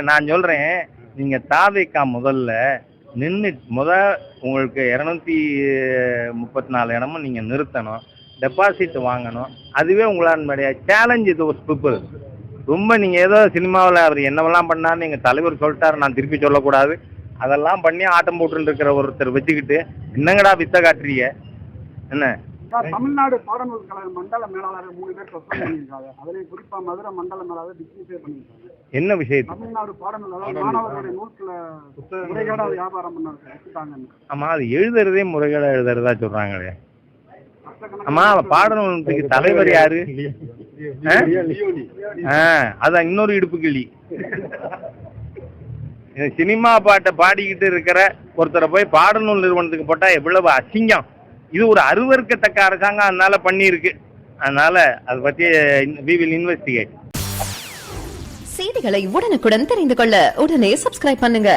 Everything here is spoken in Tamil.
நான் சொல்றேன், நீங்க தாவேக்கா முதல்ல நின்று உங்களுக்கு 234 இடமும் நீங்க நிறுத்தணும், டெபாசிட் வாங்கணும். அதுவே உங்களால் சேலஞ்ச் இது பீப்புள். ரொம்ப நீங்க ஏதோ சினிமாவில் அவர் என்னவெல்லாம் பண்ணாருன்னு எங்க தலைவர் சொல்லிட்டாரு, நான் திருப்பி சொல்லக்கூடாது. அதெல்லாம் பண்ணி ஆட்டம் போட்டு இருக்கிற ஒருத்தர் வச்சுக்கிட்டு என்னங்கடா வித்த காட்டுறீங்க என்ன? தமிழ்நாடு பாடநூல் கழக மண்டல மேலாளர் 3 பேர் சஸ்பெண்ட் பண்ணியிருக்காங்க. அதிலே குறிப்பா மதுரை மண்டல மேலாளர் டிஸ்மிஸே பண்ணியிருக்காங்க. என்ன விஷயம்? தமிழ்நாடு பாடநூல் மாணவர்களுடைய நூல்களை முறைகேடா வியாபாரம் பண்ணாங்க. ஆமா, அது எழுதுறதே முறைகேடா எழுதுறதா சொல்றாங்களே. ஆமா, பாடநூலுக்கு தலைவர் யாரு? அதான் இன்னொரு இடுப்பு கிளி. சினிமா பாட்டை பாடிக்கிட்டு இருக்கிற ஒருத்தரை போய் பாடநூல் நிறுவனத்துக்கு போட்டா எவ்வளவு அசிங்கம். இது ஒரு அருவருக்கத்தக்க அரசாங்கம் அதனால பண்ணியிருக்கு. அதனால அதை பத்தி we will investigate. செய்திகளை உடனுக்குடன் தெரிந்து கொள்ள உடனே சப்ஸ்கிரைப் பண்ணுங்க.